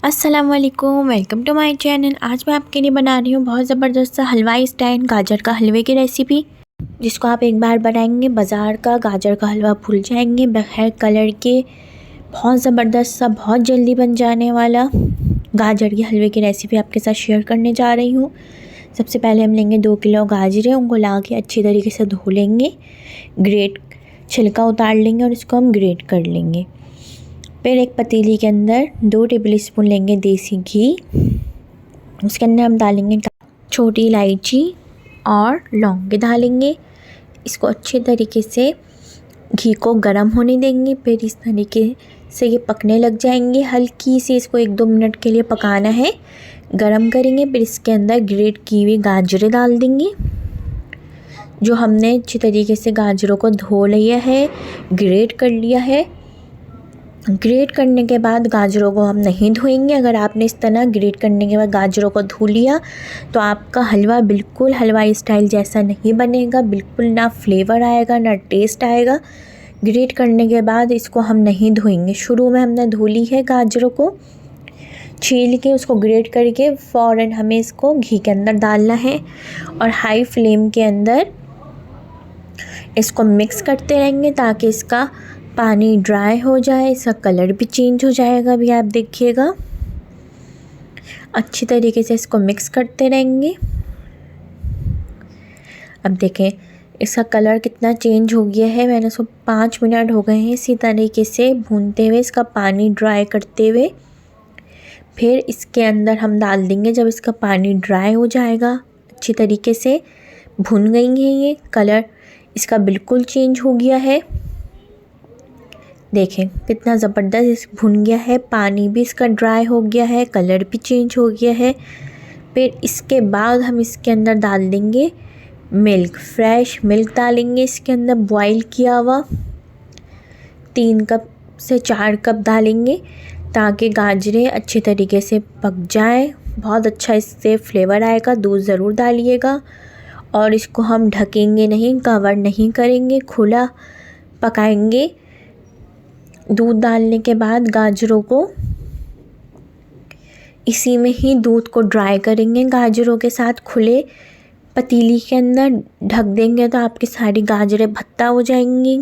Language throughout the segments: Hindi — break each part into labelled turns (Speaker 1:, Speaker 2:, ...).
Speaker 1: अस्सलामुअलैकुम, वेलकम टू माय चैनल। आज मैं आपके लिए बना रही हूँ बहुत ज़बरदस्त सा हलवाई स्टाइल गाजर का हलवे की रेसिपी, जिसको आप एक बार बनाएंगे बाज़ार का गाजर का हलवा भूल जाएंगे। बगैर कलर के बहुत ज़बरदस्त सा, बहुत जल्दी बन जाने वाला गाजर के हलवे की रेसिपी आपके साथ शेयर करने जा रही हूँ। सबसे पहले हम लेंगे 2 किलो गाजरें, उनको ला के अच्छी तरीके से धो लेंगे, छिलका उतार लेंगे और इसको हम ग्रेट कर लेंगे। फिर एक पतीली के अंदर 2 टेबल स्पून लेंगे देसी घी, उसके अंदर हम डालेंगे छोटी इलायची और लौंग डालेंगे। इसको अच्छे तरीके से घी को गर्म होने देंगे। फिर इस तरीके से ये पकने लग जाएंगे, हल्की सी इसको 1-2 मिनट के लिए पकाना है, गरम करेंगे। फिर इसके अंदर ग्रेट की हुई गाजरें डाल देंगे, जो हमने अच्छी तरीके से गाजरों को धो लिया है, ग्रेट कर लिया है। ग्रेट करने के बाद गाजरों को हम नहीं धोएंगे। अगर आपने इस तरह ग्रेट करने के बाद गाजरों को धो लिया तो आपका हलवा बिल्कुल हलवाई स्टाइल जैसा नहीं बनेगा, बिल्कुल ना फ्लेवर आएगा ना टेस्ट आएगा। ग्रेट करने के बाद इसको हम नहीं धोएंगे। शुरू में हमने धो ली है गाजरों को, छील के उसको ग्रेट करके फ़ौरन हमें इसको घी के अंदर डालना है और हाई फ्लेम के अंदर इसको मिक्स करते रहेंगे ताकि इसका पानी ड्राई हो जाए, इसका कलर भी चेंज हो जाएगा। अभी आप देखिएगा, अच्छी तरीके से इसको मिक्स करते रहेंगे। अब देखें इसका कलर कितना चेंज हो गया है। मैंने इसको 5 मिनट हो गए हैं इसी तरीके से भूनते हुए, इसका पानी ड्राई करते हुए। फिर इसके अंदर हम डाल देंगे, जब इसका पानी ड्राई हो जाएगा, अच्छी तरीके से भुन गई है, ये कलर इसका बिल्कुल चेंज हो गया है। देखें कितना ज़बरदस्त भुन गया है, पानी भी इसका ड्राई हो गया है, कलर भी चेंज हो गया है। फिर इसके बाद हम इसके अंदर डाल देंगे मिल्क, फ्रेश मिल्क डालेंगे इसके अंदर, बॉईल किया हुआ 3 कप से 4 कप डालेंगे ताकि गाजरें अच्छी तरीके से पक जाए। बहुत अच्छा इससे फ्लेवर आएगा। दूध ज़रूर डालिएगा और इसको हम ढकेंगे नहीं, कवर नहीं करेंगे, खुला पकाएंगे। दूध डालने के बाद गाजरों को इसी में ही दूध को ड्राई करेंगे, गाजरों के साथ खुले पतीली के अंदर ढक देंगे तो आपकी सारी गाजरें भत्ता हो जाएंगी,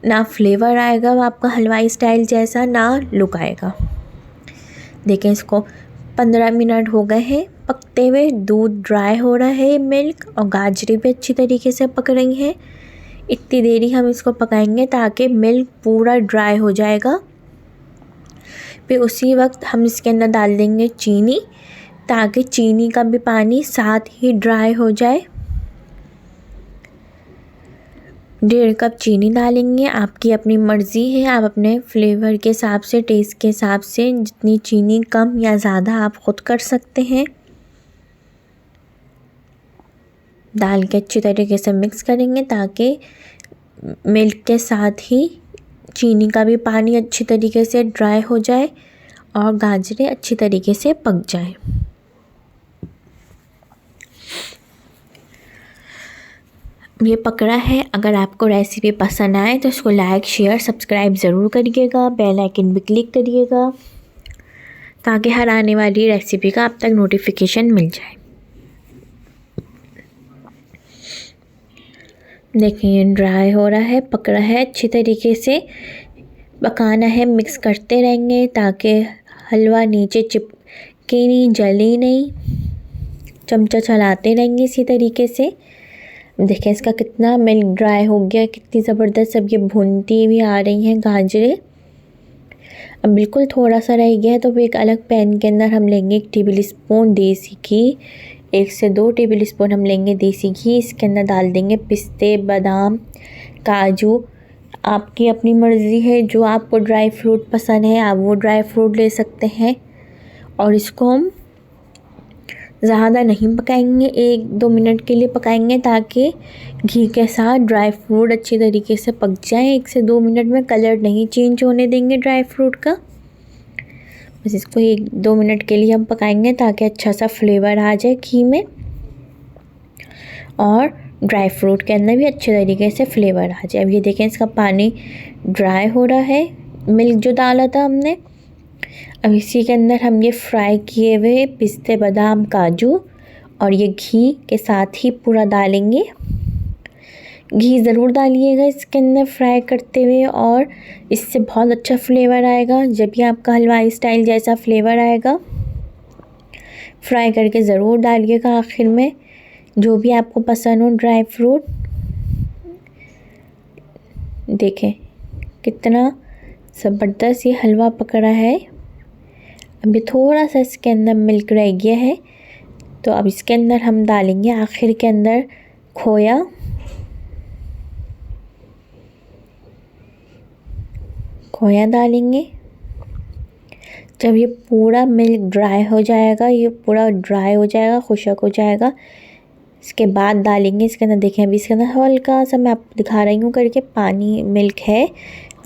Speaker 1: ना फ्लेवर आएगा आपका हलवाई स्टाइल जैसा, ना लुक आएगा। देखें इसको 15 मिनट हो गए हैं पकते हुए, दूध ड्राई हो रहा है, मिल्क और गाजरें भी अच्छी तरीके से पक रही हैं। इतनी देरी हम इसको पकाएंगे ताकि मिल्क पूरा ड्राई हो जाएगा। फिर उसी वक्त हम इसके अंदर डाल देंगे चीनी, ताकि चीनी का भी पानी साथ ही ड्राई हो जाए। 1.5 कप चीनी डालेंगे, आपकी अपनी मर्ज़ी है, आप अपने फ्लेवर के हिसाब से, टेस्ट के हिसाब से जितनी चीनी कम या ज़्यादा आप ख़ुद कर सकते हैं। डाल के अच्छी तरीके से मिक्स करेंगे ताकि मिल्क के साथ ही चीनी का भी पानी अच्छी तरीके से ड्राई हो जाए और गाजरें अच्छी तरीके से पक जाए। ये पक रहा है। अगर आपको रेसिपी पसंद आए तो इसको लाइक, शेयर, सब्सक्राइब ज़रूर करिएगा। बेल आइकन भी क्लिक करिएगा ताकि हर आने वाली रेसिपी का आप तक नोटिफिकेशन मिल जाए। देखिए ड्राई हो रहा है, पक रहा है, अच्छी तरीके से पकाना है, मिक्स करते रहेंगे ताकि हलवा नीचे चिपके नहीं, जले नहीं। चमचा चलाते रहेंगे इसी तरीके से। देखिए इसका कितना मिल्क ड्राई हो गया, कितनी ज़बरदस्त अब ये भुनती हुई आ रही हैं गाजरें। अब बिल्कुल थोड़ा सा रह गया है तो फिर एक अलग पैन के अंदर हम लेंगे 1 टेबल स्पून देसी घी, 1 से 2 टेबल स्पून हम लेंगे देसी घी। इसके अंदर डाल देंगे पिस्ते, बादाम, काजू, आपकी अपनी मर्ज़ी है, जो आपको ड्राई फ्रूट पसंद है आप वो ड्राई फ्रूट ले सकते हैं। और इसको हम ज़्यादा नहीं पकाएंगे, 1-2 मिनट के लिए पकाएंगे ताकि घी के साथ ड्राई फ्रूट अच्छी तरीके से पक जाए। 1 से 2 मिनट में कलर नहीं चेंज होने देंगे ड्राई फ्रूट का, बस इसको 1-2 मिनट के लिए हम पकाएंगे ताकि अच्छा सा फ्लेवर आ जाए घी में और ड्राई फ्रूट के अंदर भी अच्छे तरीके से फ्लेवर आ जाए। अब ये देखें इसका पानी ड्राई हो रहा है, मिल्क जो डाला था हमने अब इसी के अंदर हम ये फ्राई किए हुए पिस्ते, बादाम, काजू और ये घी के साथ ही पूरा डालेंगे। घी ज़रूर डालिएगा इसके अंदर फ्राई करते हुए, और इससे बहुत अच्छा फ्लेवर आएगा। जब भी आपका हलवाई स्टाइल जैसा फ्लेवर आएगा, फ्राई करके ज़रूर डालिएगा आखिर में, जो भी आपको पसंद हो ड्राई फ्रूट। देखें कितना ज़बरदस्त ये हलवा पकड़ा है। अभी थोड़ा सा इसके अंदर मिल्क रह गया है, तो अब इसके अंदर हम डालेंगे आखिर के अंदर खोया। खोया डालेंगे। जब ये पूरा मिल्क ड्राई हो जाएगा, ये पूरा ड्राई हो जाएगा, खुशक हो जाएगा, इसके बाद डालेंगे इसके अंदर। देखें अभी इसके अंदर हल्का सा मैं आपको दिखा रही हूँ करके पानी मिल्क है।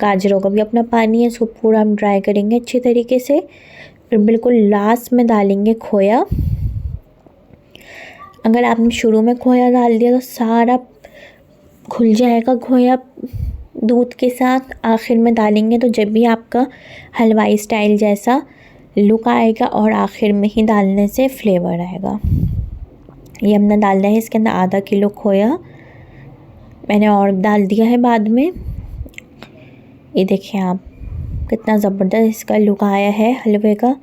Speaker 1: गाजरों का भी अपना पानी है, इसको पूरा हम ड्राई करेंगे अच्छी तरीके से। फिर बिल्कुल लास्ट में डालेंगे खोया। अगर आपने शुरू में खोया डाल दिया तो सारा घुल जाएगा खोया दूध के साथ। आखिर में डालेंगे तो जब भी आपका हलवाई स्टाइल जैसा लुक आएगा, और आखिर में ही डालने से फ्लेवर आएगा। ये हमने डाला है इसके अंदर आधा किलो खोया, मैंने और डाल दिया है बाद में। ये देखिए आप कितना ज़बरदस्त इसका लुक आया है हलवे का।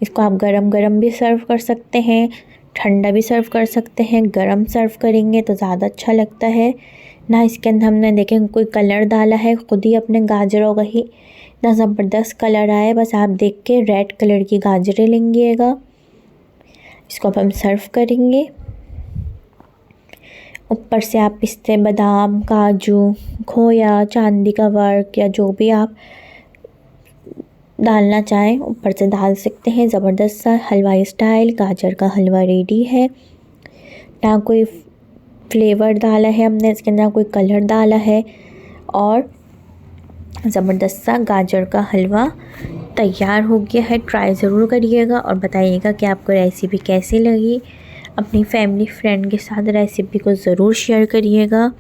Speaker 1: इसको आप गरम गरम भी सर्व कर सकते हैं, ठंडा भी सर्व कर सकते हैं। गरम सर्व करेंगे तो ज़्यादा अच्छा लगता है ना। इसके अंदर हमने देखें कोई कलर डाला है, खुद ही अपने गाजरों का ही इतना ज़बरदस्त कलर आया। बस आप देख के रेड कलर की गाजरें लेंगे। इसको अब हम सर्व करेंगे। ऊपर से आप पिस्ते, बादाम, काजू, खोया, चांदी का वर्क या जो भी आप डालना चाहें ऊपर से डाल सकते हैं। ज़बरदस्त सा हलवाई स्टाइल गाजर का हलवा रेडी है। ना कोई फ्लेवर डाला है हमने इसके अंदर, कोई कलर डाला है, और ज़बरदस्त सा गाजर का हलवा तैयार हो गया है। ट्राई ज़रूर करिएगा और बताइएगा कि आपको रेसिपी कैसी लगी। अपनी फैमिली फ्रेंड के साथ रेसिपी को ज़रूर शेयर करिएगा,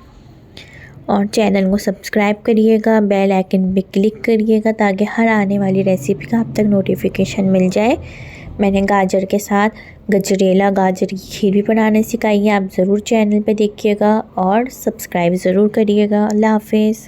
Speaker 1: और चैनल को सब्सक्राइब करिएगा, बेल आइकन पे क्लिक करिएगा ताकि हर आने वाली रेसिपी का आप तक नोटिफिकेशन मिल जाए। मैंने गाजर के साथ गजरेला गाजर की खीर भी बनाने सिखाई है, आप ज़रूर चैनल पे देखिएगा और सब्सक्राइब ज़रूर करिएगा। अल्लाह हाफिज़।